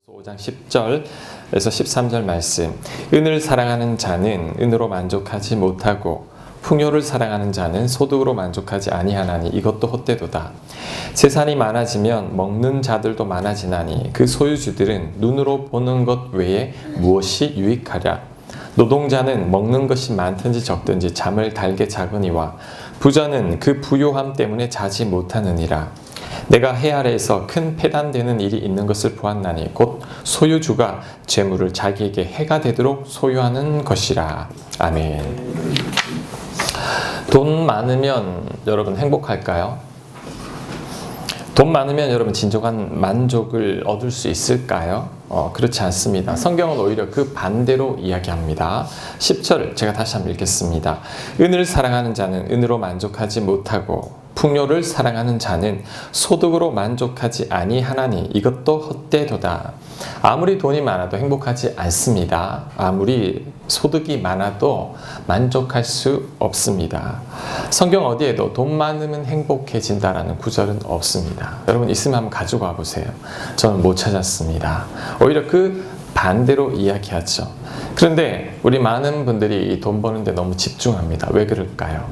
5장 10절에서 13절 말씀. 은을 사랑하는 자는 은으로 만족하지 못하고 풍요를 사랑하는 자는 소득으로 만족하지 아니하나니 이것도 헛되도다. 재산이 많아지면 먹는 자들도 많아지나니 그 소유주들은 눈으로 보는 것 외에 무엇이 유익하랴. 노동자는 먹는 것이 많든지 적든지 잠을 달게 자거니와 부자는 그 부요함 때문에 자지 못하느니라. 내가 해 아래에서 큰 패단되는 일이 있는 것을 보았나니 곧 소유주가 재물을 자기에게 해가 되도록 소유하는 것이라. 아멘. 돈 많으면 여러분 행복할까요? 돈 많으면 여러분 진정한 만족을 얻을 수 있을까요? 그렇지 않습니다. 성경은 오히려 그 반대로 이야기합니다. 10절을 제가 다시 한번 읽겠습니다. 은을 사랑하는 자는 은으로 만족하지 못하고 풍요를 사랑하는 자는 소득으로 만족하지 아니하나니 이것도 헛되도다. 아무리 돈이 많아도 행복하지 않습니다. 아무리 소득이 많아도 만족할 수 없습니다. 성경 어디에도 돈 많으면 행복해진다라는 구절은 없습니다. 여러분 있으면 한번 가지고 와 보세요. 저는 못 찾았습니다. 오히려 그 반대로 이야기하죠. 그런데 우리 많은 분들이 돈 버는데 너무 집중합니다. 왜 그럴까요?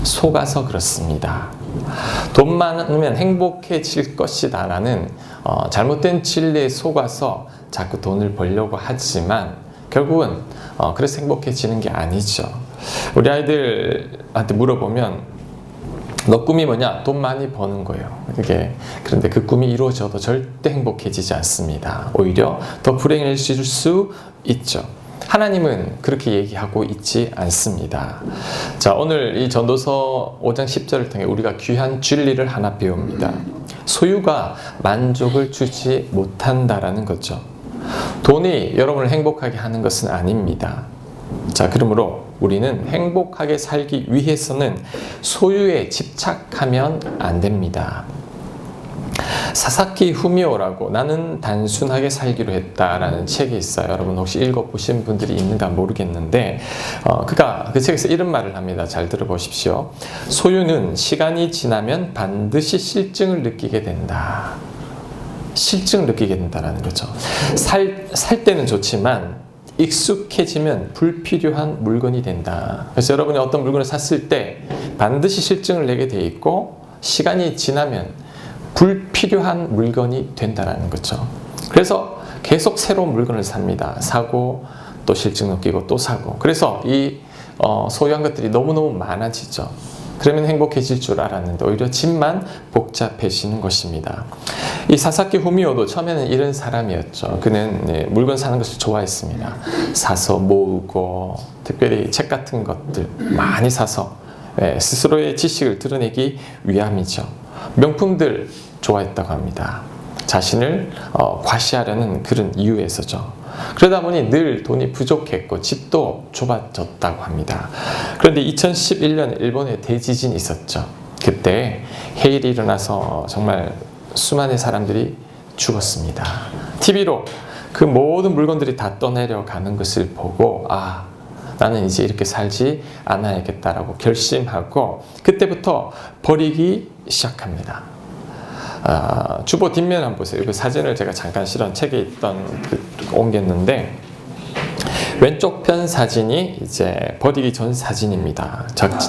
속아서 그렇습니다. 돈 많으면 행복해질 것이다 라는 잘못된 진리에 속아서 자꾸 돈을 벌려고 하지만 결국은 그래서 행복해지는 게 아니죠. 우리 아이들한테 물어보면 너 꿈이 뭐냐? 돈 많이 버는 거예요. 그런데 그 꿈이 이루어져도 절대 행복해지지 않습니다. 오히려 더 불행해질 수 있죠. 하나님은 그렇게 얘기하고 있지 않습니다. 자, 오늘 이 전도서 5장 10절을 통해 우리가 귀한 진리를 하나 배웁니다. 소유가 만족을 주지 못한다라는 거죠. 돈이 여러분을 행복하게 하는 것은 아닙니다. 자, 그러므로 우리는 행복하게 살기 위해서는 소유에 집착하면 안 됩니다. 사사키 후미오라고 나는 단순하게 살기로 했다라는 책이 있어요. 여러분 혹시 읽어보신 분들이 있는가 모르겠는데 그가 그 책에서 이런 말을 합니다. 잘 들어보십시오. 소유는 시간이 지나면 반드시 실증을 느끼게 된다. 실증을 느끼게 된다라는 거죠. 살 때는 좋지만 익숙해지면 불필요한 물건이 된다. 그래서 여러분이 어떤 물건을 샀을 때 반드시 실증을 내게 돼 있고 시간이 지나면 불필요한 물건이 된다는 거죠. 그래서 계속 새로운 물건을 삽니다. 사고 또 실증 느끼고 또 사고. 그래서 이 소유한 것들이 너무너무 많아지죠. 그러면 행복해질 줄 알았는데 오히려 집만 복잡해지는 것입니다. 이 사사키 후미오도 처음에는 이런 사람이었죠. 그는 물건 사는 것을 좋아했습니다. 사서 모으고 특별히 책 같은 것들 많이 사서 스스로의 지식을 드러내기 위함이죠. 명품들 좋아했다고 합니다. 자신을 과시하려는 그런 이유에서죠. 그러다 보니 늘 돈이 부족했고 집도 좁아졌다고 합니다. 그런데 2011년에 일본에 대지진이 있었죠. 그때 해일이 일어나서 정말 수많은 사람들이 죽었습니다. TV로 그 모든 물건들이 다 떠내려가는 것을 보고 나는 이제 이렇게 살지 않아야겠다라고 결심하고 그때부터 버리기 시작합니다. 주보 뒷면 한번 보세요. 그 사진을 제가 잠깐 실은 책에 있던 옮겼는데 왼쪽 편 사진이 이제 버리기 전 사진입니다.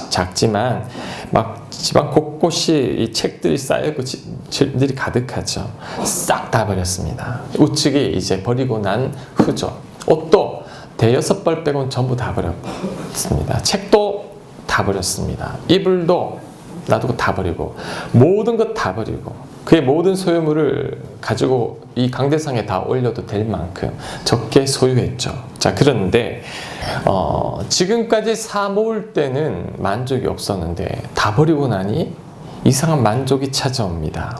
작지만 막 집안 곳곳이 이 책들이 쌓이고 책들이 가득하죠. 싹 다 버렸습니다. 우측이 이제 버리고 난 후죠. 옷도 대여섯 벌 빼고는 전부 다 버렸습니다. 책도 다 버렸습니다. 이불도 놔두고 다 버리고 모든 것 다 버리고 그의 모든 소유물을 가지고 이 강대상에 다 올려도 될 만큼 적게 소유했죠. 자, 그런데 지금까지 사 모을 때는 만족이 없었는데 다 버리고 나니 이상한 만족이 찾아옵니다.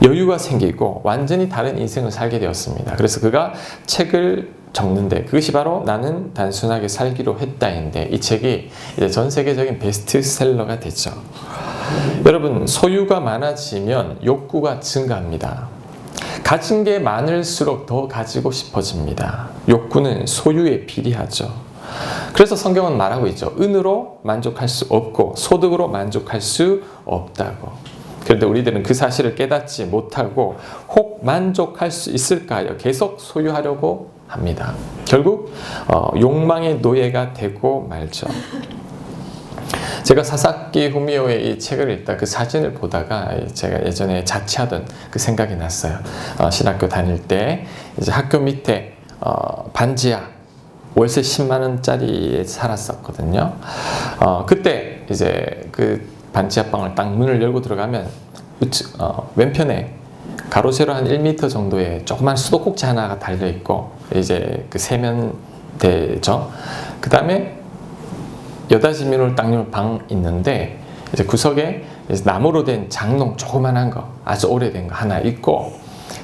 여유가 생기고 완전히 다른 인생을 살게 되었습니다. 그래서 그가 책을 적는데 그것이 바로 나는 단순하게 살기로 했다인데 이 책이 이제 전 세계적인 베스트셀러가 됐죠. 여러분 소유가 많아지면 욕구가 증가합니다. 가진 게 많을수록 더 가지고 싶어집니다. 욕구는 소유에 비례하죠. 그래서 성경은 말하고 있죠. 은으로 만족할 수 없고 소득으로 만족할 수 없다고. 그런데 우리들은 그 사실을 깨닫지 못하고 혹 만족할 수 있을까 하여 계속 소유하려고 합니다. 결국 욕망의 노예가 되고 말죠. 제가 사사키 후미오의 이 책을 읽다 그 사진을 보다가 제가 예전에 자취하던 그 생각이 났어요. 신학교 다닐 때 이제 학교 밑에 반지하 월세 10만 원짜리에 살았었거든요. 그때 이제 그 반지하 방을 딱 문을 열고 들어가면 왼편에 가로 세로 한 1m 정도의 조그만 수도꼭지 하나가 달려 있고 이제 그 세면대죠. 그 다음에 여닫이문을 딱 열면 방 있는데 이제 구석에 이제 나무로 된 장롱 조그만한 거 아주 오래된 거 하나 있고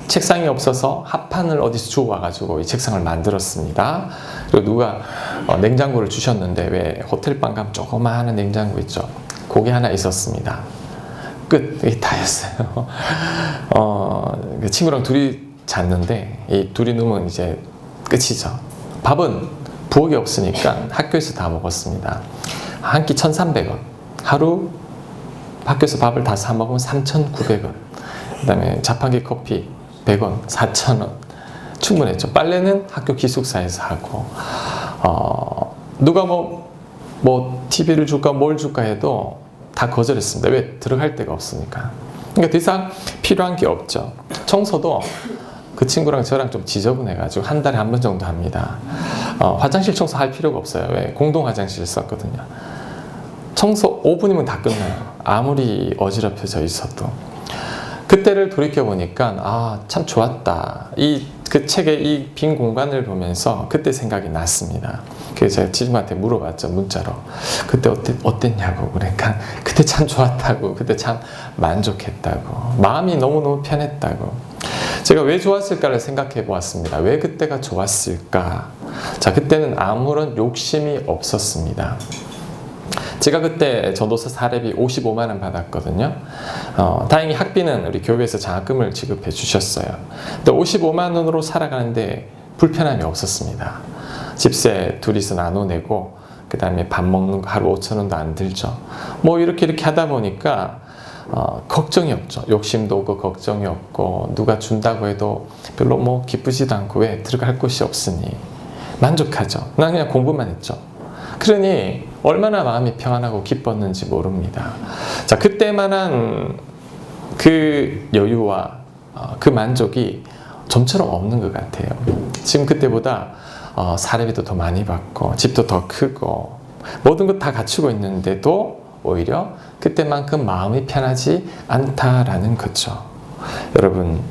책상이 없어서 합판을 어디서 주워와가지고 이 책상을 만들었습니다. 그리고 누가 냉장고를 주셨는데 왜 호텔방 가면 조그마한 냉장고 있죠. 그게 하나 있었습니다. 끝. 이게 다였어요. 그 친구랑 둘이 잤는데 이 둘이 누우면 이제 끝이죠. 밥은 부엌이 없으니까 학교에서 다 먹었습니다. 한 끼 1,300원. 하루 학교에서 밥을 다 사 먹으면 3,900원. 그 다음에 자판기 커피 100원, 4,000원. 충분했죠. 빨래는 학교 기숙사에서 하고 누가 뭐 TV를 줄까 뭘 줄까 해도 다 거절했습니다. 왜? 들어갈 데가 없으니까. 그러니까 더 이상 필요한 게 없죠. 청소도 그 친구랑 저랑 좀 지저분해가지고 한 달에 한 번 정도 합니다. 화장실 청소할 필요가 없어요. 왜? 공동 화장실 썼거든요. 청소 5분이면 다 끝나요. 아무리 어지럽혀져 있어도. 그때를 돌이켜보니까 참 좋았다. 그 책의 이 빈 공간을 보면서 그때 생각이 났습니다. 그래서 제가 친구한테 물어봤죠. 문자로. 그때 어땠냐고. 그러니까 그때 참 좋았다고. 그때 참 만족했다고. 마음이 너무너무 편했다고. 제가 왜 좋았을까를 생각해 보았습니다. 왜 그때가 좋았을까? 자, 그때는 아무런 욕심이 없었습니다. 제가 그때 전도사 사례비 55만 원 받았거든요. 다행히 학비는 우리 교회에서 장학금을 지급해 주셨어요. 근데 55만 원으로 살아가는데 불편함이 없었습니다. 집세 둘이서 나눠내고 그 다음에 밥 먹는 거 하루 5천 원도 안 들죠. 뭐 이렇게 하다 보니까 걱정이 없죠. 욕심도 없고 걱정이 없고 누가 준다고 해도 별로 뭐 기쁘지도 않고 왜? 들어갈 곳이 없으니 만족하죠. 난 그냥 공부만 했죠. 그러니 얼마나 마음이 평안하고 기뻤는지 모릅니다. 자, 그때만한 그 여유와 그 만족이 좀처럼 없는 것 같아요. 지금 그때보다 사례비도 더 많이 받고 집도 더 크고 모든 것 다 갖추고 있는데도 오히려 그때만큼 마음이 편하지 않다라는 거죠. 여러분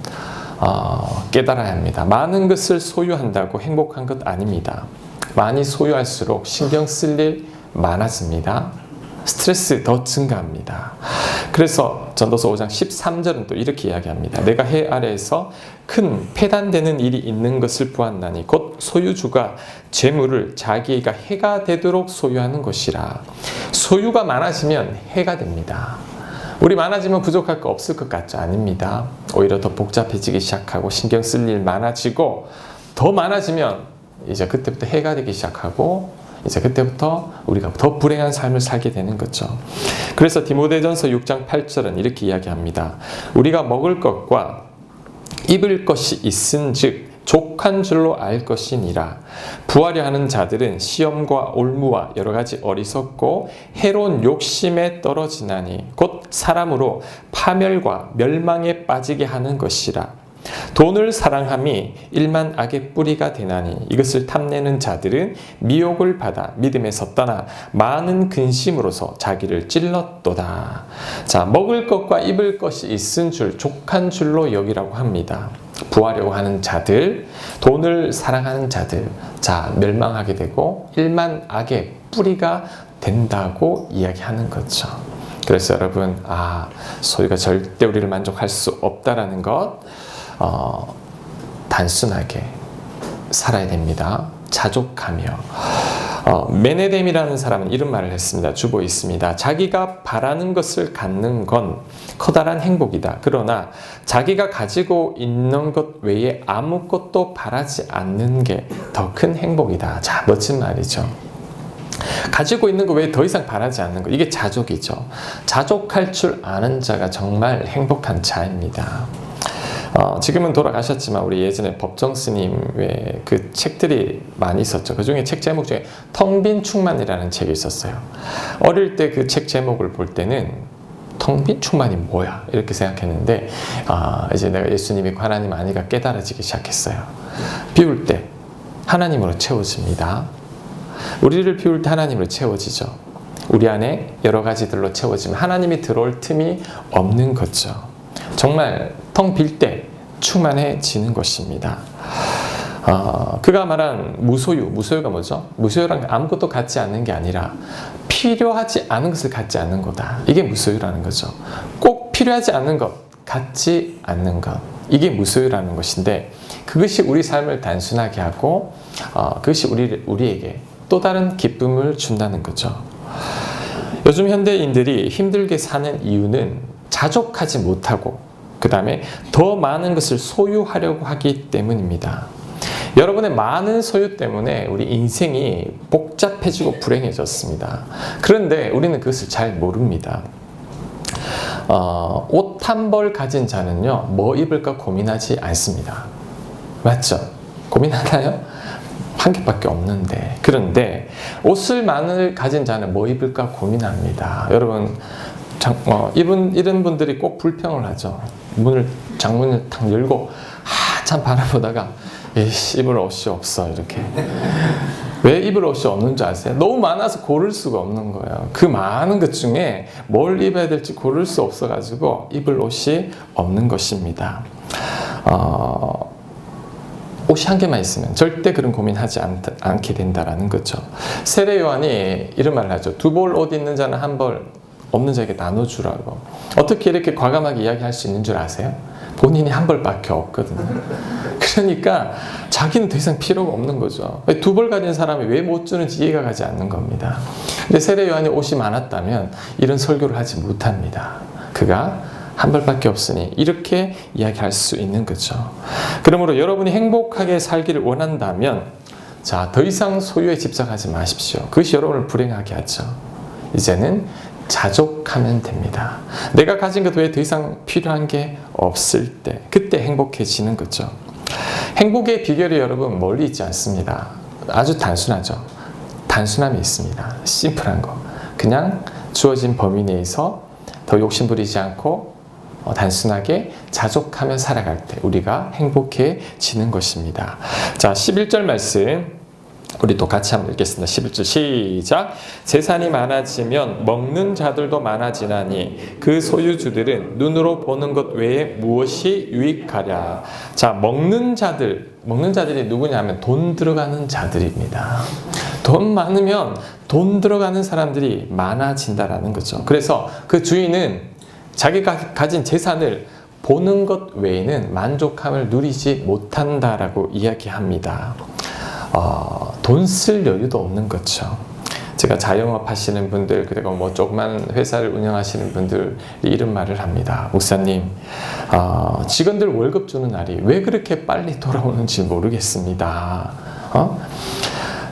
깨달아야 합니다. 많은 것을 소유한다고 행복한 것 아닙니다. 많이 소유할수록 신경 쓸 일 많아집니다. 스트레스 더 증가합니다. 그래서 전도서 5장 13절은 또 이렇게 이야기합니다. 내가 해 아래에서 큰 폐단되는 일이 있는 것을 보았나니 곧 소유주가 재물을 자기가 해가 되도록 소유하는 것이라. 소유가 많아지면 해가 됩니다. 우리 많아지면 부족할 거 없을 것 같죠? 아닙니다. 오히려 더 복잡해지기 시작하고 신경 쓸 일 많아지고 더 많아지면 이제 그때부터 해가 되기 시작하고 이제 그때부터 우리가 더 불행한 삶을 살게 되는 거죠. 그래서 디모데전서 6장 8절은 이렇게 이야기합니다. 우리가 먹을 것과 입을 것이 있은즉 족한 줄로 알 것이니라. 부하려 하는 자들은 시험과 올무와 여러 가지 어리석고 해로운 욕심에 떨어지나니 곧 사람으로 파멸과 멸망에 빠지게 하는 것이라. 돈을 사랑함이 일만 악의 뿌리가 되나니 이것을 탐내는 자들은 미혹을 받아 믿음에서 떠나 많은 근심으로서 자기를 찔렀도다. 자, 먹을 것과 입을 것이 있은 줄 족한 줄로 여기라고 합니다. 부하려고 하는 자들, 돈을 사랑하는 자들, 자, 멸망하게 되고 일만 악의 뿌리가 된다고 이야기하는 거죠. 그래서 여러분, 소유가 절대 우리를 만족할 수 없다라는 것, 단순하게 살아야 됩니다. 자족하며. 메네뎀이라는 사람은 이런 말을 했습니다. 주보에 있습니다. 자기가 바라는 것을 갖는 건 커다란 행복이다. 그러나 자기가 가지고 있는 것 외에 아무것도 바라지 않는 게 더 큰 행복이다. 자, 멋진 말이죠. 가지고 있는 거 외에 더 이상 바라지 않는 거. 이게 자족이죠. 자족할 줄 아는 자가 정말 행복한 자입니다. 지금은 돌아가셨지만 우리 예전에 법정 스님의 그 책들이 많이 있었죠. 그 중에 책 제목 중에 텅 빈 충만이라는 책이 있었어요. 어릴 때 그 책 제목을 볼 때는 텅 빈 충만이 뭐야? 이렇게 생각했는데 이제 내가 예수님 믿고 하나님 아니가 깨달아지기 시작했어요. 비울 때 하나님으로 채워집니다. 우리를 비울 때 하나님으로 채워지죠. 우리 안에 여러 가지들로 채워지면 하나님이 들어올 틈이 없는 거죠. 정말 텅 빌 때 충만해지는 것입니다. 그가 말한 무소유가 뭐죠? 무소유란 아무것도 갖지 않는 게 아니라 필요하지 않은 것을 갖지 않는 거다. 이게 무소유라는 거죠. 꼭 필요하지 않는 것, 갖지 않는 것. 이게 무소유라는 것인데 그것이 우리 삶을 단순하게 하고 그것이 우리에게 또 다른 기쁨을 준다는 거죠. 요즘 현대인들이 힘들게 사는 이유는 자족하지 못하고 그 다음에 더 많은 것을 소유하려고 하기 때문입니다. 여러분의 많은 소유 때문에 우리 인생이 복잡해지고 불행해졌습니다. 그런데 우리는 그것을 잘 모릅니다. 옷 한 벌 가진 자는요, 뭐 입을까 고민하지 않습니다. 맞죠? 고민하나요? 한 개밖에 없는데. 그런데 옷을 많이 가진 자는 뭐 입을까 고민합니다. 여러분, 이런 분들이 꼭 불평을 하죠. 장문을 탁 열고 한참 바라보다가 입을 옷이 없어 이렇게. 왜 입을 옷이 없는 줄 아세요? 너무 많아서 고를 수가 없는 거예요. 그 많은 것 중에 뭘 입어야 될지 고를 수 없어가지고 입을 옷이 없는 것입니다. 옷이 한 개만 있으면 절대 그런 고민하지 않게 된다라는 거죠. 세례 요한이 이런 말을 하죠. 두 벌 옷 있는 자는 한 벌 없는 자에게 나눠주라고. 어떻게 이렇게 과감하게 이야기할 수 있는 줄 아세요? 본인이 한 벌밖에 없거든요. 그러니까 자기는 더 이상 필요가 없는 거죠. 두 벌 가진 사람이 왜 못 주는지 이해가 가지 않는 겁니다. 근데 세례 요한이 옷이 많았다면 이런 설교를 하지 못합니다. 그가 한 벌밖에 없으니 이렇게 이야기할 수 있는 거죠. 그러므로 여러분이 행복하게 살기를 원한다면 더 이상 소유에 집착하지 마십시오. 그것이 여러분을 불행하게 하죠. 이제는 자족하면 됩니다. 내가 가진 것 외에 더 이상 필요한 게 없을 때 그때 행복해지는 거죠. 행복의 비결이 여러분 멀리 있지 않습니다. 아주 단순하죠. 단순함이 있습니다. 심플한 거. 그냥 주어진 범위 내에서 더 욕심부리지 않고 단순하게 자족하며 살아갈 때 우리가 행복해지는 것입니다. 자, 11절 말씀 우리 또 같이 한번 읽겠습니다. 11절 시작. 재산이 많아지면 먹는 자들도 많아지나니 그 소유주들은 눈으로 보는 것 외에 무엇이 유익하랴. 자, 먹는 자들이 누구냐면 돈 들어가는 자들입니다. 돈 많으면 돈 들어가는 사람들이 많아진다라는 거죠. 그래서 그 주인은 자기가 가진 재산을 보는 것 외에는 만족함을 누리지 못한다라고 이야기합니다. 돈 쓸 여유도 없는 거죠. 제가 자영업 하시는 분들, 그리고 뭐 조그만 회사를 운영하시는 분들이 이런 말을 합니다. 목사님, 직원들 월급 주는 날이 왜 그렇게 빨리 돌아오는지 모르겠습니다.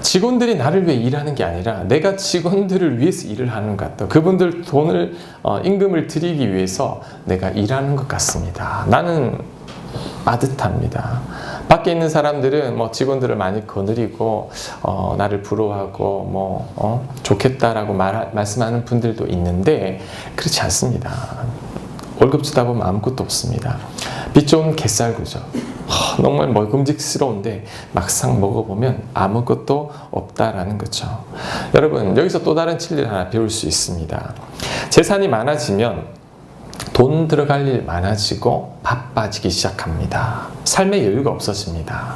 직원들이 나를 위해 일하는 게 아니라 내가 직원들을 위해서 일을 하는 것 같다. 그분들 돈을, 임금을 드리기 위해서 내가 일하는 것 같습니다. 나는 빠듯합니다. 밖에 있는 사람들은 뭐 직원들을 많이 거느리고 나를 부러워하고 좋겠다라고 말씀하는 분들도 있는데 그렇지 않습니다. 월급 주다 보면 아무것도 없습니다. 빛 좋은 갯살구죠. 정말 먹음직스러운데 막상 먹어보면 아무것도 없다라는 거죠. 여러분, 여기서 또 다른 진리를 하나 배울 수 있습니다. 재산이 많아지면 돈 들어갈 일 많아지고 바빠지기 시작합니다. 삶의 여유가 없어집니다.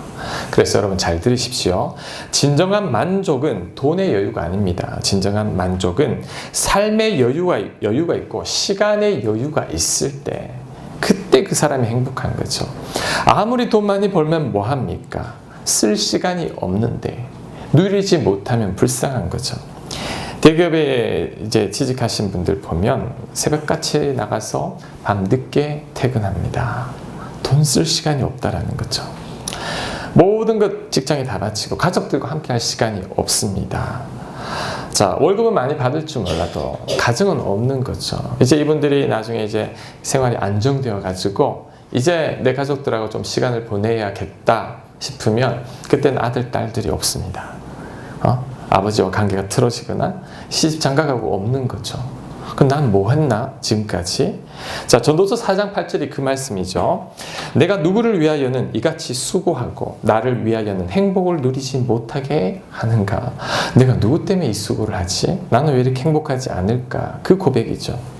그래서 여러분 잘 들으십시오. 진정한 만족은 돈의 여유가 아닙니다. 진정한 만족은 삶의 여유가 있고 시간의 여유가 있을 때 그때 그 사람이 행복한 거죠. 아무리 돈 많이 벌면 뭐합니까? 쓸 시간이 없는데 누리지 못하면 불쌍한 거죠. 대기업에 이제 취직하신 분들 보면 새벽같이 나가서 밤 늦게 퇴근합니다. 돈 쓸 시간이 없다라는 거죠. 모든 것 직장에 다 바치고 가족들과 함께 할 시간이 없습니다. 자, 월급은 많이 받을 줄 몰라도 가정은 없는 거죠. 이제 이분들이 나중에 이제 생활이 안정되어 가지고 이제 내 가족들하고 좀 시간을 보내야겠다 싶으면 그때는 아들, 딸들이 없습니다. 아버지와 관계가 틀어지거나 시집 장가가고 없는 거죠. 그럼 난 뭐 했나 지금까지? 자, 전도서 4장 8절이 그 말씀이죠. 내가 누구를 위하여는 이같이 수고하고 나를 위하여는 행복을 누리지 못하게 하는가? 내가 누구 때문에 이 수고를 하지? 나는 왜 이렇게 행복하지 않을까? 그 고백이죠.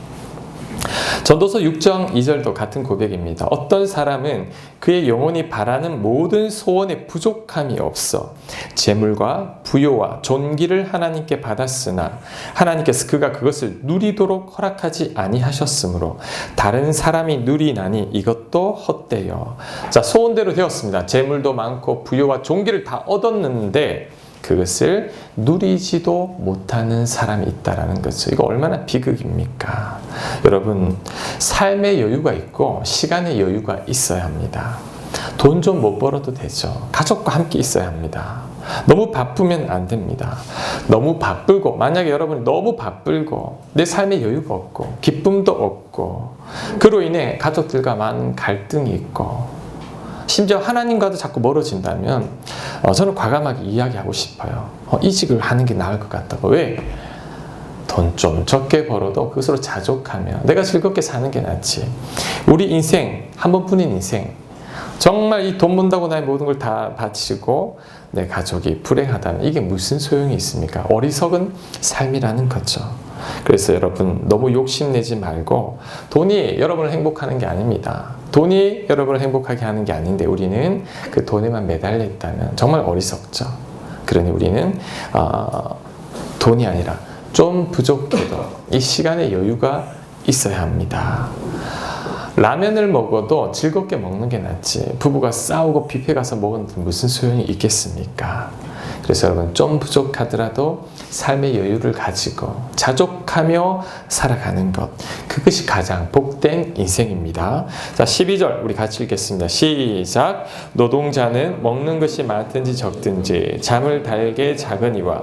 전도서 6장 2절도 같은 고백입니다. 어떤 사람은 그의 영혼이 바라는 모든 소원에 부족함이 없어 재물과 부요와 존귀를 하나님께 받았으나 하나님께서 그가 그것을 누리도록 허락하지 아니하셨으므로 다른 사람이 누리나니 이것도 헛되여. 자, 소원대로 되었습니다. 재물도 많고 부요와 존귀를 다 얻었는데 그것을 누리지도 못하는 사람이 있다라는 거죠. 이거 얼마나 비극입니까? 여러분, 삶의 여유가 있고 시간의 여유가 있어야 합니다. 돈 좀 못 벌어도 되죠. 가족과 함께 있어야 합니다. 너무 바쁘면 안 됩니다. 너무 바쁘고, 만약에 여러분이 너무 바쁘고 내 삶의 여유가 없고 기쁨도 없고 그로 인해 가족들과 많은 갈등이 있고 심지어 하나님과도 자꾸 멀어진다면 저는 과감하게 이야기하고 싶어요. 이직을 하는 게 나을 것 같다고. 왜? 돈 좀 적게 벌어도 그것으로 자족하며 내가 즐겁게 사는 게 낫지. 우리 인생, 한 번뿐인 인생, 정말 이 돈 번다고 나의 모든 걸 다 바치고 내 가족이 불행하다면 이게 무슨 소용이 있습니까? 어리석은 삶이라는 거죠. 그래서 여러분, 너무 욕심내지 말고, 돈이 여러분을 행복하는 게 아닙니다. 돈이 여러분을 행복하게 하는 게 아닌데 우리는 그 돈에만 매달려 있다면 정말 어리석죠. 그러니 우리는 돈이 아니라 좀 부족해도 이 시간의 여유가 있어야 합니다. 라면을 먹어도 즐겁게 먹는 게 낫지 부부가 싸우고 뷔페 가서 먹었는데 무슨 소용이 있겠습니까? 그래서 여러분, 좀 부족하더라도 삶의 여유를 가지고 자족하며 살아가는 것, 그것이 가장 복된 인생입니다. 자, 12절 우리 같이 읽겠습니다. 시작. 노동자는 먹는 것이 많든지 적든지 잠을 달게 자거니와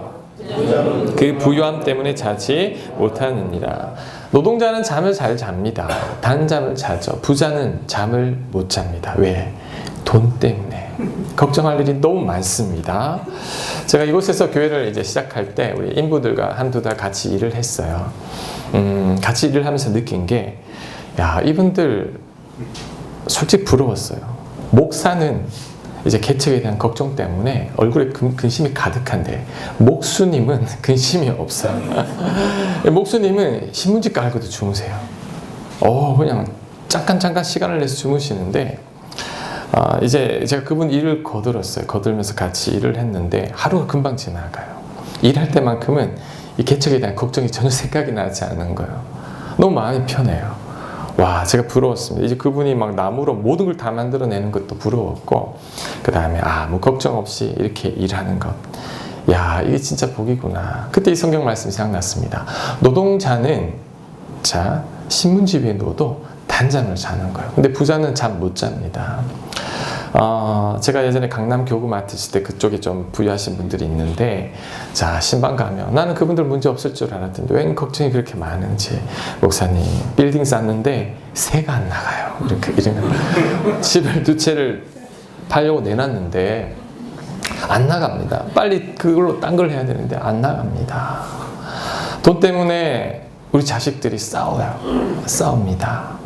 그 부유함 때문에 자지 못하느니라. 노동자는 잠을 잘 잡니다. 단잠을 자죠. 부자는 잠을 못 잡니다. 왜? 돈 때문에. 걱정할 일이 너무 많습니다. 제가 이곳에서 교회를 이제 시작할 때 우리 인부들과 한두 달 같이 일을 했어요. 같이 일을 하면서 느낀 게, 야, 이분들 솔직히 부러웠어요. 목사는 이제 개척에 대한 걱정 때문에 얼굴에 근심이 가득한데 목수님은 근심이 없어요. 목수님은 신문지 깔고도 주무세요. 그냥 잠깐 시간을 내서 주무시는데 이제 제가 그분 일을 거들었어요. 거들면서 같이 일을 했는데 하루가 금방 지나가요. 일할 때만큼은 이 개척에 대한 걱정이 전혀 생각이 나지 않는 거예요. 너무 마음이 편해요. 와, 제가 부러웠습니다. 이제 그분이 막 나무로 모든 걸 다 만들어내는 것도 부러웠고, 그 다음에 뭐 걱정 없이 이렇게 일하는 것, 야, 이게 진짜 복이구나. 그때 이 성경 말씀이 생각났습니다. 노동자는 신문지 위에 누워도 단잠을 자는 거예요. 근데 부자는 잠 못 잡니다. 제가 예전에 강남 교구 맡으실 때 그쪽에 좀 부유하신 분들이 있는데, 신방 가면 나는 그분들 문제 없을 줄 알았더니 웬 걱정이 그렇게 많은지, 목사님 빌딩 쌌는데 새가 안 나가요. 이러면 집을 두 채를 팔려고 내놨는데 안 나갑니다. 빨리 그걸로 딴 걸 해야 되는데 안 나갑니다. 돈 때문에 우리 자식들이 싸웁니다.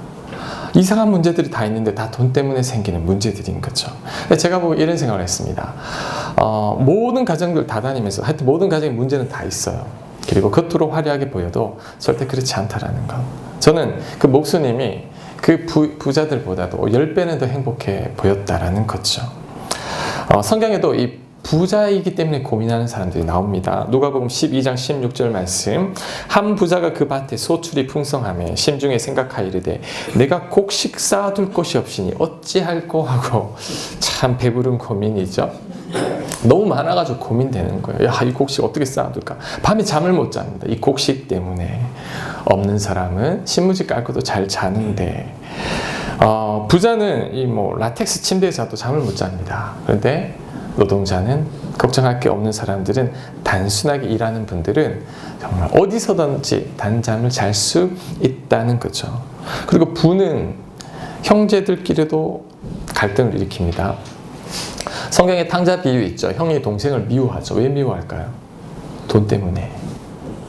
이상한 문제들이 다 있는데 다 돈 때문에 생기는 문제들인 거죠. 제가 보고 이런 생각을 했습니다. 모든 가정들 다 다니면서 하여튼 모든 가정의 문제는 다 있어요. 그리고 겉으로 화려하게 보여도 절대 그렇지 않다라는 것. 저는 그 목수님이 그 부자들보다도 10배는 더 행복해 보였다라는 거죠. 성경에도 이 부자이기 때문에 고민하는 사람들이 나옵니다. 누가복음 12장 16절 말씀. 한 부자가 그 밭에 소출이 풍성하며 심중에 생각하이르되 내가 곡식 쌓아둘 곳이 없으니 어찌할꼬 하고, 참 배부른 고민이죠. 너무 많아가지고 고민되는 거예요. 야, 이 곡식 어떻게 쌓아둘까? 밤에 잠을 못 잡니다. 이 곡식 때문에. 없는 사람은 신문지 깔고도 잘 자는데, 부자는 이 라텍스 침대에 자도 잠을 못 잡니다. 그런데 노동자는, 걱정할 게 없는 사람들은, 단순하게 일하는 분들은 정말 어디서든지 단잠을 잘 수 있다는 거죠. 그리고 부는 형제들끼리도 갈등을 일으킵니다. 성경에 탕자 비유 있죠. 형이 동생을 미워하죠. 왜 미워할까요? 돈 때문에.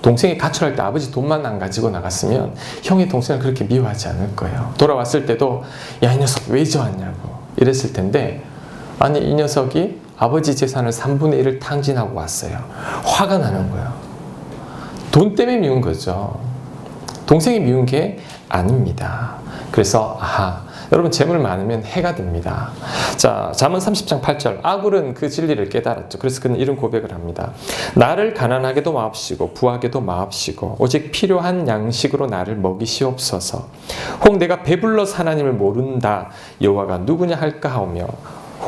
동생이 가출할 때 아버지 돈만 안 가지고 나갔으면 형이 동생을 그렇게 미워하지 않을 거예요. 돌아왔을 때도 야, 이 녀석 왜 이제 왔냐고 이랬을 텐데, 아니 이 녀석이 아버지 재산을 3분의 1을 탕진하고 왔어요. 화가 나는 거예요. 돈 때문에 미운 거죠. 동생이 미운 게 아닙니다. 그래서 여러분 재물 많으면 해가 됩니다. 자, 잠언 30장 8절. 아굴은 그 진리를 깨달았죠. 그래서 그는 이런 고백을 합니다. 나를 가난하게도 마옵시고 부하게도 마옵시고 오직 필요한 양식으로 나를 먹이시옵소서. 혹 내가 배불러서 하나님을 모른다 여호와가 누구냐 할까 하오며,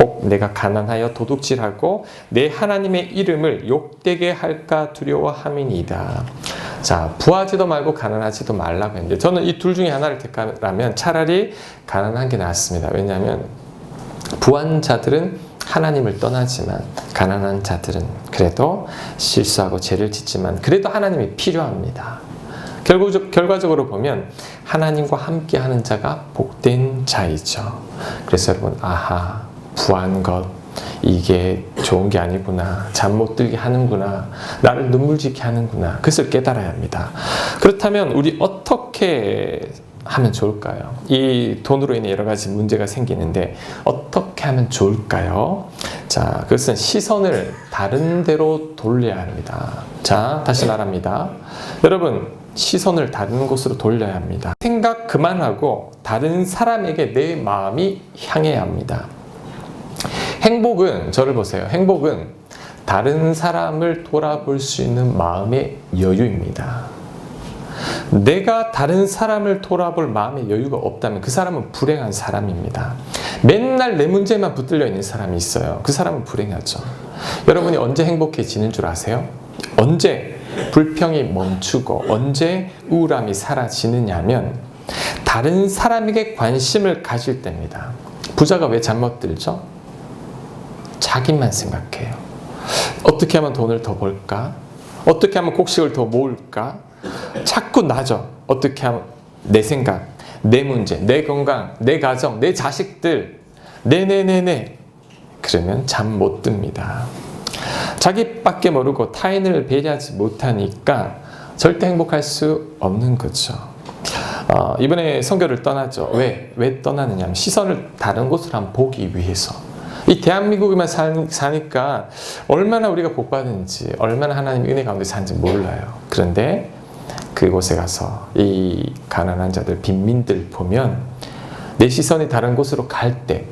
혹 내가 가난하여 도둑질하고 내 하나님의 이름을 욕되게 할까 두려워함이니이다. 자, 부하지도 말고 가난하지도 말라고 했는데, 저는 이 둘 중에 하나를 택하라면 차라리 가난한 게 낫습니다. 왜냐하면 부한 자들은 하나님을 떠나지만 가난한 자들은 그래도 실수하고 죄를 짓지만 그래도 하나님이 필요합니다. 결과적으로 보면 하나님과 함께하는 자가 복된 자이죠. 그래서 여러분, 부한 것 이게 좋은 게 아니구나, 잠 못 들게 하는구나, 나를 눈물 짓게 하는구나, 그것을 깨달아야 합니다. 그렇다면 우리 어떻게 하면 좋을까요? 이 돈으로 인해 여러 가지 문제가 생기는데 어떻게 하면 좋을까요? 자, 그것은 시선을 다른 데로 돌려야 합니다. 자, 다시 말합니다. 여러분, 시선을 다른 곳으로 돌려야 합니다. 생각 그만하고 다른 사람에게 내 마음이 향해야 합니다. 행복은, 저를 보세요. 행복은 다른 사람을 돌아볼 수 있는 마음의 여유입니다. 내가 다른 사람을 돌아볼 마음의 여유가 없다면 그 사람은 불행한 사람입니다. 맨날 내 문제만 붙들려 있는 사람이 있어요. 그 사람은 불행하죠. 여러분이 언제 행복해지는 줄 아세요? 언제 불평이 멈추고 언제 우울함이 사라지느냐면 다른 사람에게 관심을 가질 때입니다. 부자가 왜 잠 못 들죠? 자기만 생각해요. 어떻게 하면 돈을 더 벌까? 어떻게 하면 곡식을 더 모을까? 자꾸 나죠. 어떻게 하면 내 생각, 내 문제, 내 건강, 내 가정, 내 자식들, 네네네네. 그러면 잠 못 듭니다. 자기밖에 모르고 타인을 배려하지 못하니까 절대 행복할 수 없는 거죠. 이번에 선교를 떠나죠. 왜 떠나느냐 하면 시선을 다른 곳으로 한번 보기 위해서. 이 대한민국에만 사니까 얼마나 우리가 복받은지, 얼마나 하나님 은혜 가운데 사는지 몰라요. 그런데 그곳에 가서 이 가난한 자들, 빈민들 보면 내 시선이 다른 곳으로 갈 때,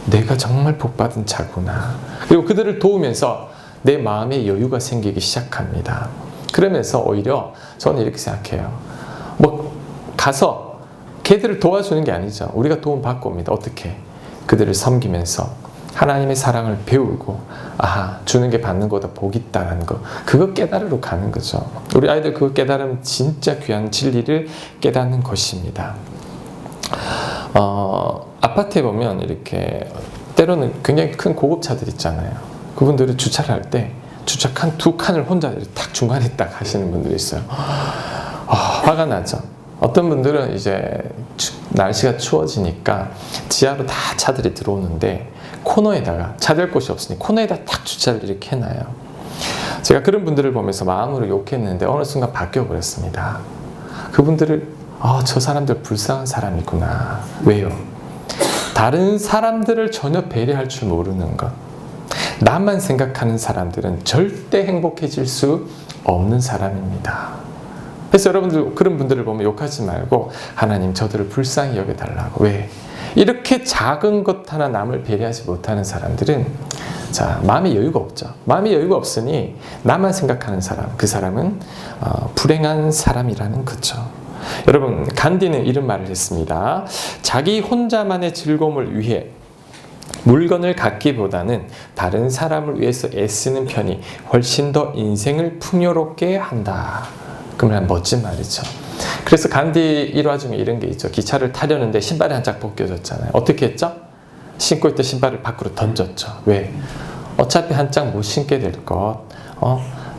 내가 정말 복받은 자구나. 그리고 그들을 도우면서 내 마음에 여유가 생기기 시작합니다. 그러면서 오히려 저는 이렇게 생각해요. 가서 걔들을 도와주는 게 아니죠. 우리가 도움 받고 옵니다. 어떻게? 그들을 섬기면서 하나님의 사랑을 배우고 주는 게 받는 거보다 복이 있다는 거, 그거 깨달으러 가는 거죠. 우리 아이들 그거 깨달으면 진짜 귀한 진리를 깨닫는 것입니다. 아파트에 보면 이렇게 때로는 굉장히 큰 고급차들 있잖아요. 그분들이 주차를 할 때 주차칸 2칸을 혼자 딱 중간에 딱 하시는 분들이 있어요. 화가 나죠. 어떤 분들은 이제 날씨가 추워지니까 지하로 다 차들이 들어오는데 코너에다가, 차댈 곳이 없으니 코너에다 딱 주차를 이렇게 해놔요. 제가 그런 분들을 보면서 마음으로 욕했는데 어느 순간 바뀌어 버렸습니다. 그분들을 저 사람들 불쌍한 사람이구나. 왜요? 다른 사람들을 전혀 배려할 줄 모르는 것. 나만 생각하는 사람들은 절대 행복해질 수 없는 사람입니다. 그래서 여러분들 그런 분들을 보면 욕하지 말고 하나님 저들을 불쌍히 여겨달라고. 왜? 이렇게 작은 것 하나 남을 배려하지 못하는 사람들은 마음의 여유가 없죠. 마음의 여유가 없으니 나만 생각하는 사람, 그 사람은 불행한 사람이라는 거죠. 여러분, 간디는 이런 말을 했습니다. 자기 혼자만의 즐거움을 위해 물건을 갖기보다는 다른 사람을 위해서 애쓰는 편이 훨씬 더 인생을 풍요롭게 한다. 그 말 멋진 말이죠. 그래서 간디 일화 중에 이런 게 있죠. 기차를 타려는데 신발이 한 짝 벗겨졌잖아요. 어떻게 했죠? 신고 있던 신발을 밖으로 던졌죠. 왜? 어차피 한 짝 못 신게 될 것.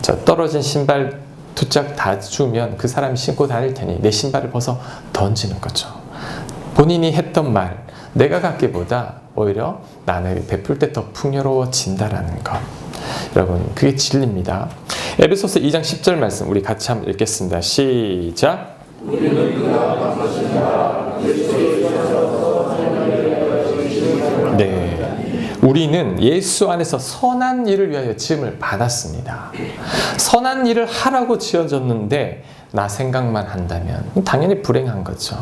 저 떨어진 신발 2짝 다 주면 그 사람이 신고 다닐 테니 내 신발을 벗어 던지는 거죠. 본인이 했던 말, 내가 갖기보다 오히려 나는 베풀 때 더 풍요로워진다라는 것. 여러분, 그게 진리입니다. 에베소서 2장 10절 말씀 우리 같이 한번 읽겠습니다. 시작. 네, 우리는 예수 안에서 선한 일을 위하여 지음을 받았습니다. 선한 일을 하라고 지어졌는데 나 생각만 한다면 당연히 불행한 거죠.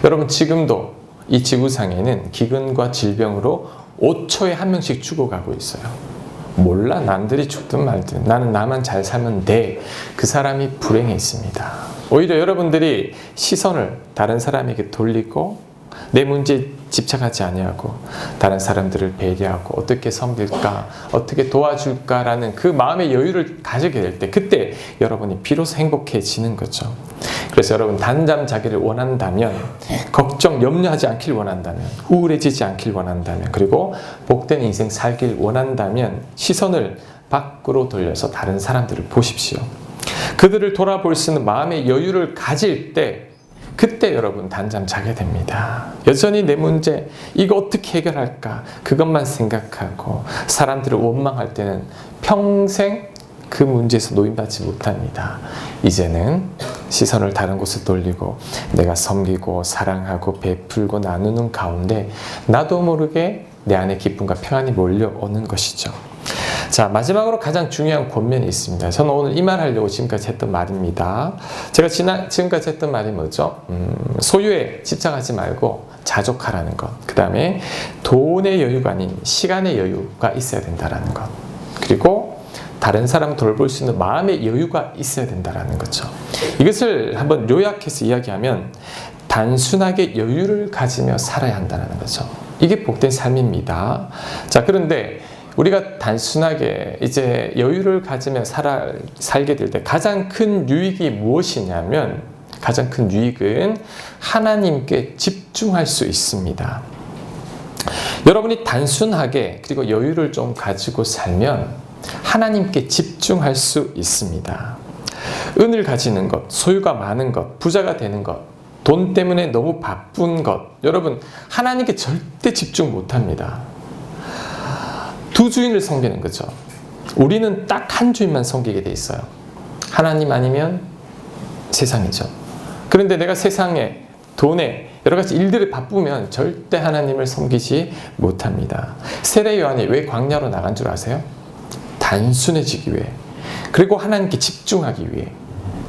여러분, 지금도 이 지구상에는 기근과 질병으로 5초에 1명씩 죽어가고 있어요. 몰라, 남들이 죽든 말든 나는 나만 잘 살면 돼. 그 사람이 불행해 있습니다. 오히려 여러분들이 시선을 다른 사람에게 돌리고 내 문제에 집착하지 아니하고 다른 사람들을 배려하고 어떻게 섬길까, 어떻게 도와줄까라는 그 마음의 여유를 가지게 될 때, 그때 여러분이 비로소 행복해지는 거죠. 그래서 여러분, 단잠 자기를 원한다면, 걱정, 염려하지 않길 원한다면, 우울해지지 않길 원한다면, 그리고 복된 인생 살길 원한다면 시선을 밖으로 돌려서 다른 사람들을 보십시오. 그들을 돌아볼 수 있는 마음의 여유를 가질 때, 그때 여러분 단잠 자게 됩니다. 여전히 내 문제, 이거 어떻게 해결할까, 그것만 생각하고 사람들을 원망할 때는 평생 그 문제에서 노인받지 못합니다. 이제는 시선을 다른 곳에 돌리고 내가 섬기고 사랑하고 베풀고 나누는 가운데 나도 모르게 내 안에 기쁨과 평안이 몰려오는 것이죠. 자, 마지막으로 가장 중요한 권면이 있습니다. 저는 오늘 이 말 하려고 지금까지 했던 말입니다. 제가 지금까지 했던 말이 뭐죠? 소유에 집착하지 말고 자족하라는 것. 그 다음에 돈의 여유가 아닌 시간의 여유가 있어야 된다는 것. 그리고 다른 사람 돌볼 수 있는 마음의 여유가 있어야 된다는 거죠. 이것을 한번 요약해서 이야기하면 단순하게 여유를 가지며 살아야 한다는 거죠. 이게 복된 삶입니다. 자, 그런데 우리가 단순하게 이제 여유를 가지며 살게 될 때 가장 큰 유익이 무엇이냐면, 가장 큰 유익은 하나님께 집중할 수 있습니다. 여러분이 단순하게 그리고 여유를 좀 가지고 살면 하나님께 집중할 수 있습니다. 은을 가지는 것, 소유가 많은 것, 부자가 되는 것, 돈 때문에 너무 바쁜 것, 여러분 하나님께 절대 집중 못합니다. 두 주인을 섬기는 거죠. 우리는 딱 한 주인만 섬기게 돼 있어요. 하나님 아니면 세상이죠. 그런데 내가 세상에, 돈에, 여러 가지 일들에 바쁘면 절대 하나님을 섬기지 못합니다. 세례 요한이 왜 광야로 나간 줄 아세요? 단순해지기 위해, 그리고 하나님께 집중하기 위해.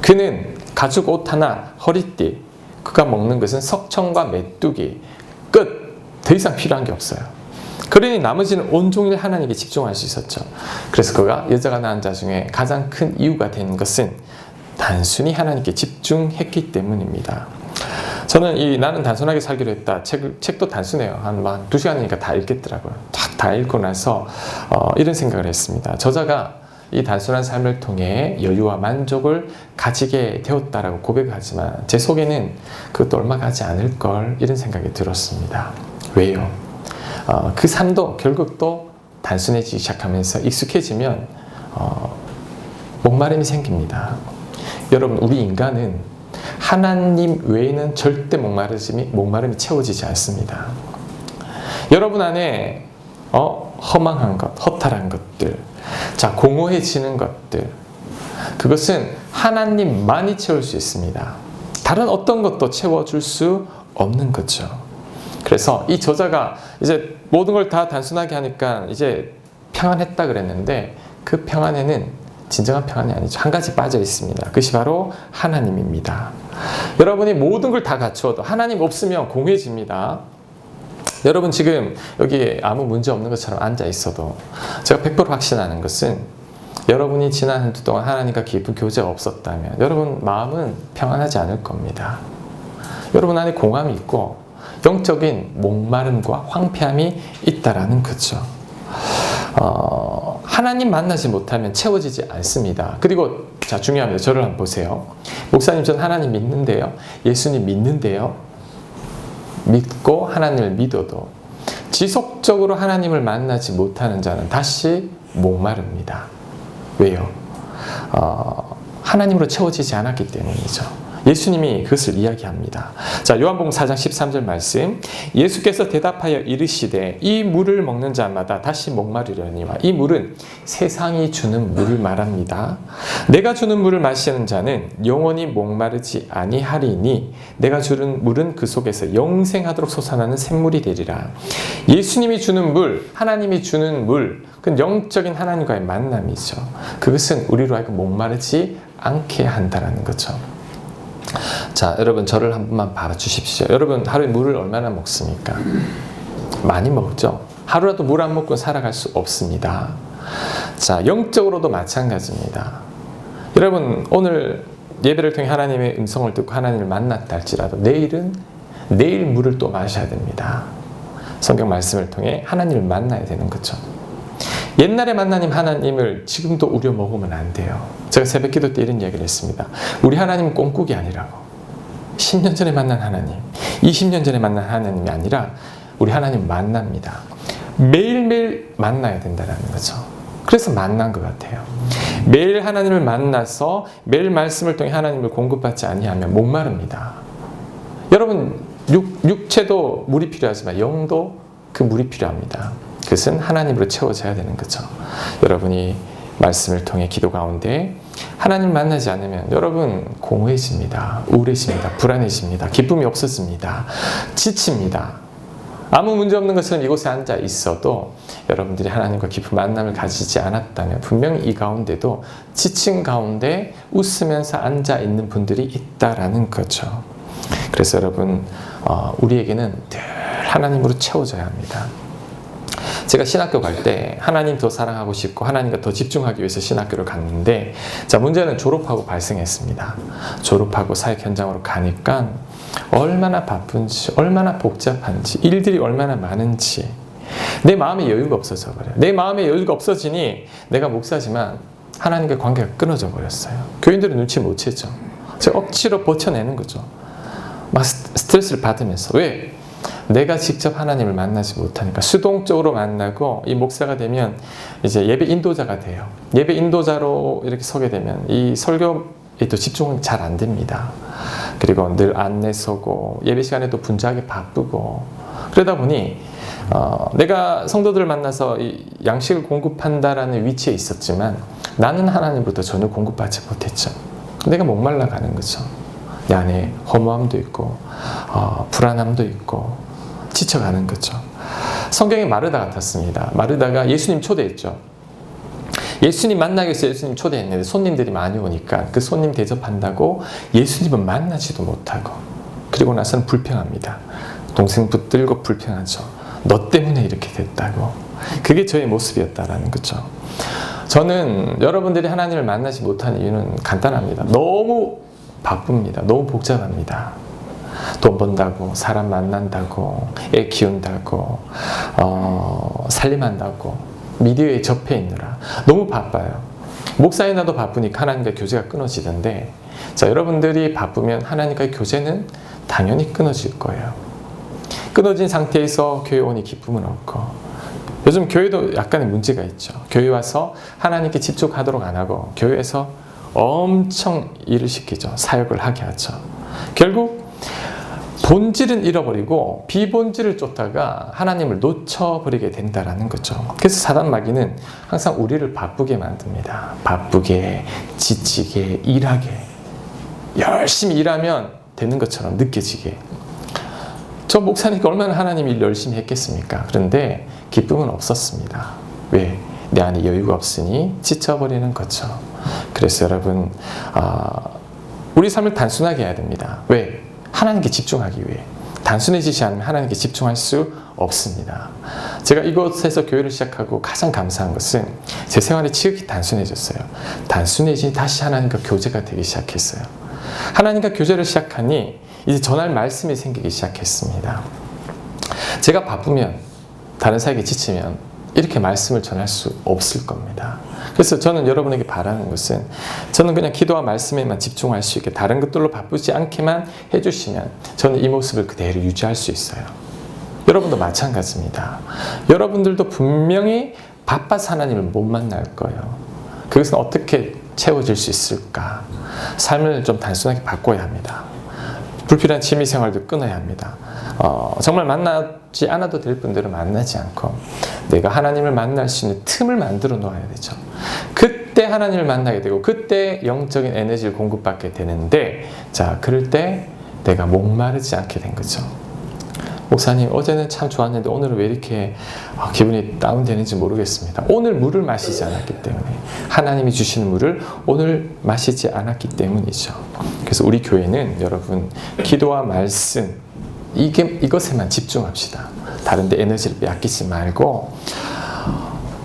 그는 가죽 옷 하나, 허리띠, 그가 먹는 것은 석청과 메뚜기, 끝! 더 이상 필요한 게 없어요. 그러니 나머지는 온종일 하나님께 집중할 수 있었죠. 그래서 그가 여자가 낳은 자 중에 가장 큰 이유가 된 것은 단순히 하나님께 집중했기 때문입니다. 저는 이 나는 단순하게 살기로 했다 책도 단순해요. 한 2시간이니까 다 읽겠더라고요. 다 읽고 나서 이런 생각을 했습니다. 저자가 이 단순한 삶을 통해 여유와 만족을 가지게 되었다라고 고백하지만 제 속에는 그것도 얼마 가지 않을 걸, 이런 생각이 들었습니다. 왜요? 그 삶도 결국 또 단순해지기 시작하면서 익숙해지면 목마름이 생깁니다. 여러분, 우리 인간은 하나님 외에는 절대 목마름이 채워지지 않습니다. 여러분 안에 허망한 것, 허탈한 것들, 자, 공허해지는 것들, 그것은 하나님만이 채울 수 있습니다. 다른 어떤 것도 채워줄 수 없는 거죠. 그래서 이 저자가 이제 모든 걸 다 단순하게 하니까 이제 평안했다 그랬는데, 그 평안에는 진정한 평안이 아니죠. 한 가지 빠져 있습니다. 그것이 바로 하나님입니다. 여러분이 모든 걸 다 갖추어도 하나님 없으면 공허해집니다. 여러분 지금 여기 아무 문제 없는 것처럼 앉아 있어도 제가 100% 확신하는 것은, 여러분이 지난 한 주 동안 하나님과 깊은 교제가 없었다면 여러분 마음은 평안하지 않을 겁니다. 여러분 안에 공함이 있고 영적인 목마름과 황폐함이 있다라는 거죠. 하나님 만나지 못하면 채워지지 않습니다. 그리고 자, 중요합니다. 저를 한번 보세요. 목사님, 전 하나님 믿는데요, 예수님 믿는데요, 믿고 하나님을 믿어도 지속적으로 하나님을 만나지 못하는 자는 다시 목마릅니다. 왜요? 하나님으로 채워지지 않았기 때문이죠. 예수님이 그것을 이야기합니다. 자, 요한복음 4장 13절 말씀. 예수께서 대답하여 이르시되 이 물을 먹는 자마다 다시 목마르려니와 이 물은 세상이 주는 물을 말합니다. 내가 주는 물을 마시는 자는 영원히 목마르지 아니하리니 내가 주는 물은 그 속에서 영생하도록 솟아나는 샘물이 되리라. 예수님이 주는 물, 하나님이 주는 물, 그건 영적인 하나님과의 만남이죠. 그것은 우리로 하여금 목마르지 않게 한다는 거죠. 자, 여러분 저를 한 번만 봐주십시오. 여러분 하루에 물을 얼마나 먹습니까? 많이 먹죠. 하루라도 물 안 먹고 살아갈 수 없습니다. 자, 영적으로도 마찬가지입니다. 여러분 오늘 예배를 통해 하나님의 음성을 듣고 하나님을 만났다 할지라도 내일 물을 또 마셔야 됩니다. 성경 말씀을 통해 하나님을 만나야 되는 거죠. 옛날에 만난 하나님을 지금도 우려 먹으면 안 돼요. 제가 새벽 기도 때 이런 이야기를 했습니다. 우리 하나님은 꽁국이 아니라고. 10년 전에 만난 하나님, 20년 전에 만난 하나님이 아니라 우리 하나님 만납니다. 매일매일 만나야 된다는 거죠. 그래서 만난 것 같아요. 매일 하나님을 만나서 매일 말씀을 통해 하나님을 공급받지 아니하면 목마릅니다. 여러분 육체도 물이 필요하지만 영도 그 물이 필요합니다. 그것은 하나님으로 채워져야 되는 거죠. 여러분이 말씀을 통해 기도 가운데 하나님을 만나지 않으면 여러분 공허해집니다. 우울해집니다. 불안해집니다. 기쁨이 없어집니다. 지칩니다. 아무 문제 없는 것처럼 이곳에 앉아 있어도 여러분들이 하나님과 깊은 만남을 가지지 않았다면 분명히 이 가운데도 지친 가운데 웃으면서 앉아 있는 분들이 있다라는 거죠. 그래서 여러분 우리에게는 늘 하나님으로 채워져야 합니다. 제가 신학교 갈 때 하나님 더 사랑하고 싶고 하나님과 더 집중하기 위해서 신학교를 갔는데 자, 문제는 졸업하고 발생했습니다. 졸업하고 사역 현장으로 가니까 얼마나 바쁜지 얼마나 복잡한지 일들이 얼마나 많은지 내 마음에 여유가 없어져 버려요. 내 마음에 여유가 없어지니 내가 목사지만 하나님과 관계가 끊어져 버렸어요. 교인들은 눈치 못 채죠. 제가 억지로 버텨내는 거죠. 막 스트레스를 받으면서. 왜? 내가 직접 하나님을 만나지 못하니까 수동적으로 만나고 이 목사가 되면 이제 예배 인도자가 돼요. 예배 인도자로 이렇게 서게 되면 이 설교에 또 집중은 잘 안 됩니다. 그리고 늘 안내 서고 예배 시간에도 분주하게 바쁘고 그러다 보니 내가 성도들을 만나서 이 양식을 공급한다라는 위치에 있었지만 나는 하나님으로부터 전혀 공급받지 못했죠. 내가 목말라 가는 거죠. 내 안에 허무함도 있고 불안함도 있고 지쳐가는 거죠. 성경의 마르다 같았습니다. 마르다가 예수님 초대했죠. 예수님 만나기 위해서 예수님 초대했는데 손님들이 많이 오니까 그 손님 대접한다고 예수님은 만나지도 못하고 그리고 나서는 불평합니다. 동생 붙들고 불평하죠. 너 때문에 이렇게 됐다고. 그게 저의 모습이었다라는 거죠. 저는 여러분들이 하나님을 만나지 못하는 이유는 간단합니다. 너무 바쁩니다. 너무 복잡합니다. 돈 번다고, 사람 만난다고, 애 키운다고, 살림한다고, 미디어에 접해 있느라 너무 바빠요. 목사인 나도 바쁘니까 하나님과 교제가 끊어지던데 자, 여러분들이 바쁘면 하나님과의 교제는 당연히 끊어질 거예요. 끊어진 상태에서 교회 오니 기쁨은 없고 요즘 교회도 약간의 문제가 있죠. 교회 와서 하나님께 집중하도록 안 하고 교회에서 엄청 일을 시키죠. 사역을 하게 하죠. 결국 본질은 잃어버리고 비본질을 쫓다가 하나님을 놓쳐버리게 된다는 거죠. 그래서 사단 마귀는 항상 우리를 바쁘게 만듭니다. 바쁘게, 지치게, 일하게. 열심히 일하면 되는 것처럼 느껴지게. 저 목사니까 얼마나 하나님 일 열심히 했겠습니까? 그런데 기쁨은 없었습니다. 왜? 내 안에 여유가 없으니 지쳐버리는 거죠. 그래서 여러분 우리 삶을 단순하게 해야 됩니다. 왜? 하나님께 집중하기 위해. 단순해지지 않으면 하나님께 집중할 수 없습니다. 제가 이곳에서 교회를 시작하고 가장 감사한 것은 제 생활이 지극히 단순해졌어요. 단순해지니 다시 하나님과 교제가 되기 시작했어요. 하나님과 교제를 시작하니 이제 전할 말씀이 생기기 시작했습니다. 제가 바쁘면 다른 사역에 지치면 이렇게 말씀을 전할 수 없을 겁니다. 그래서 저는 여러분에게 바라는 것은 저는 그냥 기도와 말씀에만 집중할 수 있게 다른 것들로 바쁘지 않게만 해주시면 저는 이 모습을 그대로 유지할 수 있어요. 여러분도 마찬가지입니다. 여러분들도 분명히 바빠서 하나님을 못 만날 거예요. 그것은 어떻게 채워질 수 있을까? 삶을 좀 단순하게 바꿔야 합니다. 불필요한 취미생활도 끊어야 합니다. 정말 만나지 않아도 될 분들은 만나지 않고 내가 하나님을 만날 수 있는 틈을 만들어 놓아야 되죠. 그때 하나님을 만나게 되고 그때 영적인 에너지를 공급받게 되는데, 자, 그럴 때 내가 목마르지 않게 된 거죠. 목사님, 어제는 참 좋았는데 오늘은 왜 이렇게 기분이 다운되는지 모르겠습니다. 오늘 물을 마시지 않았기 때문에, 하나님이 주시는 물을 오늘 마시지 않았기 때문이죠. 그래서 우리 교회는 여러분, 기도와 말씀, 이것에만 집중합시다. 다른 데 에너지를 빼앗기지 말고,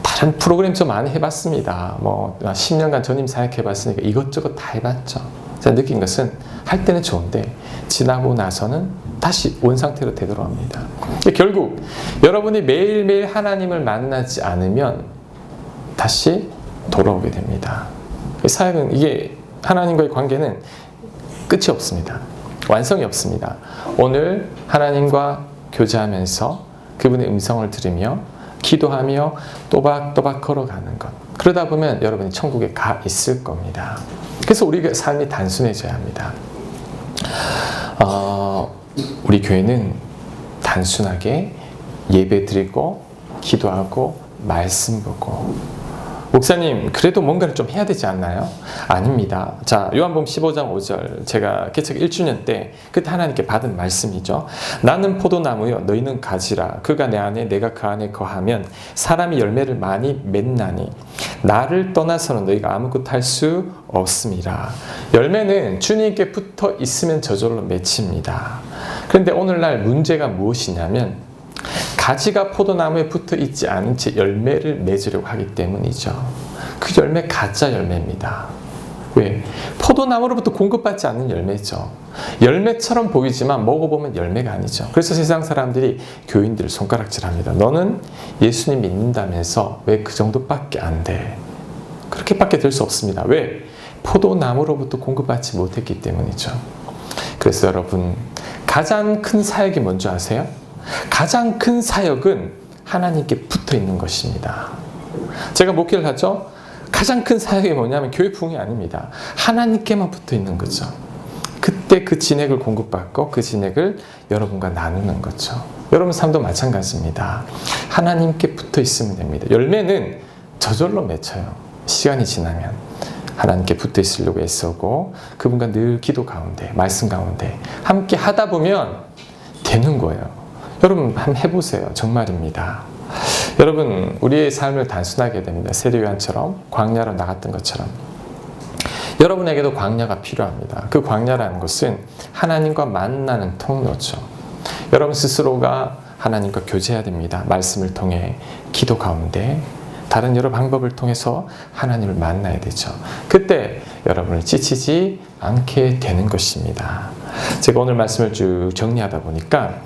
다른 프로그램 좀 많이 해봤습니다. 10년간 전임 사역해봤으니까 이것저것 다 해봤죠. 제가 느낀 것은 할 때는 좋은데 지나고 나서는 다시 원상태로 되돌아옵니다. 결국 여러분이 매일매일 하나님을 만나지 않으면 다시 돌아오게 됩니다. 사역은, 이게 하나님과의 관계는 끝이 없습니다. 완성이 없습니다. 오늘 하나님과 교제하면서 그분의 음성을 들으며 기도하며 또박또박 걸어가는 것, 그러다 보면 여러분이 천국에 가 있을 겁니다. 그래서 우리 삶이 단순해져야 합니다. 우리 교회는 단순하게 예배 드리고 기도하고 말씀 보고, 목사님 그래도 뭔가를 좀 해야 되지 않나요? 아닙니다. 자, 요한복음 15장 5절, 제가 개척 1주년 때 그때 하나님께 받은 말씀이죠. 나는 포도나무요 너희는 가지라. 그가 내 안에 내가 그 안에 거하면 사람이 열매를 많이 맺나니 나를 떠나서는 너희가 아무것도 할 수 없음이라. 열매는 주님께 붙어 있으면 저절로 맺힙니다. 그런데 오늘날 문제가 무엇이냐면, 가지가 포도나무에 붙어 있지 않은 채 열매를 맺으려고 하기 때문이죠. 그 열매 가짜 열매입니다. 왜? 포도나무로부터 공급받지 않는 열매죠. 열매처럼 보이지만 먹어보면 열매가 아니죠. 그래서 세상 사람들이 교인들을 손가락질합니다. 너는 예수님 믿는다면서 왜 그 정도밖에 안 돼? 그렇게밖에 될 수 없습니다. 왜? 포도나무로부터 공급받지 못했기 때문이죠. 그래서 여러분, 가장 큰 사역이 뭔지 아세요? 가장 큰 사역은 하나님께 붙어 있는 것입니다. 제가 목회를 하죠. 가장 큰 사역이 뭐냐면 교회 부흥이 아닙니다. 하나님께만 붙어 있는 거죠. 그때 그 진액을 공급받고 그 진액을 여러분과 나누는 거죠. 여러분 삶도 마찬가지입니다. 하나님께 붙어 있으면 됩니다. 열매는 저절로 맺혀요. 시간이 지나면. 하나님께 붙어 있으려고 애쓰고 그분과 늘 기도 가운데, 말씀 가운데 함께 하다 보면 되는 거예요. 여러분 한번 해보세요. 정말입니다. 여러분, 우리의 삶을 단순하게 됩니다. 세례 요한처럼 광야로 나갔던 것처럼 여러분에게도 광야가 필요합니다. 그 광야라는 것은 하나님과 만나는 통로죠. 여러분 스스로가 하나님과 교제해야 됩니다. 말씀을 통해, 기도 가운데, 다른 여러 방법을 통해서 하나님을 만나야 되죠. 그때 여러분을 지치지 않게 되는 것입니다. 제가 오늘 말씀을 쭉 정리하다 보니까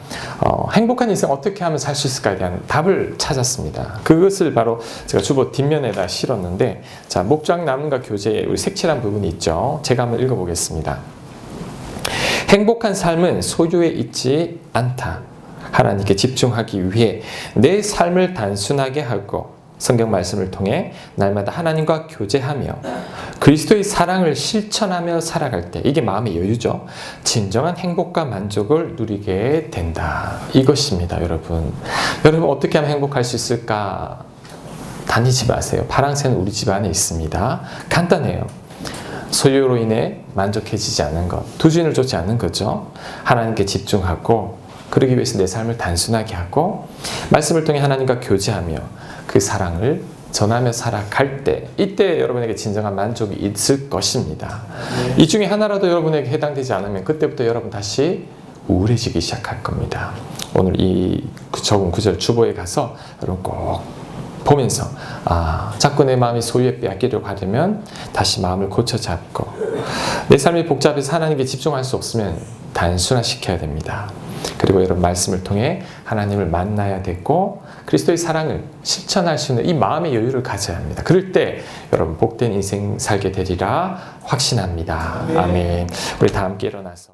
행복한 인생 어떻게 하면 살 수 있을까에 대한 답을 찾았습니다. 그것을 바로 제가 주보 뒷면에다 실었는데, 자, 목장 나눔과 교제에 우리 색칠한 부분이 있죠. 제가 한번 읽어보겠습니다. 행복한 삶은 소유에 있지 않다. 하나님께 집중하기 위해 내 삶을 단순하게 하고 성경 말씀을 통해 날마다 하나님과 교제하며 그리스도의 사랑을 실천하며 살아갈 때, 이게 마음의 여유죠. 진정한 행복과 만족을 누리게 된다. 이것입니다, 여러분. 여러분 어떻게 하면 행복할 수 있을까? 다니지 마세요. 파랑새는 우리 집 안에 있습니다. 간단해요. 소유로 인해 만족해지지 않는 것, 두진을 쫓지 않는 거죠. 하나님께 집중하고, 그러기 위해서 내 삶을 단순하게 하고 말씀을 통해 하나님과 교제하며 그 사랑을 전하며 살아갈 때, 이때 여러분에게 진정한 만족이 있을 것입니다. 이 중에 하나라도 여러분에게 해당되지 않으면 그때부터 여러분 다시 우울해지기 시작할 겁니다. 오늘 이 적은 구절 주보에 가서 여러분 꼭 보면서, 자꾸 내 마음이 소유에 빼앗기려고 하려면 다시 마음을 고쳐 잡고, 내 삶이 복잡해서 하나님께 집중할 수 없으면 단순화시켜야 됩니다. 그리고 여러분 말씀을 통해 하나님을 만나야 되고 그리스도의 사랑을 실천할 수 있는 이 마음의 여유를 가져야 합니다. 그럴 때 여러분 복된 인생 살게 되리라 확신합니다. 아멘. 우리 다 함께 일어나서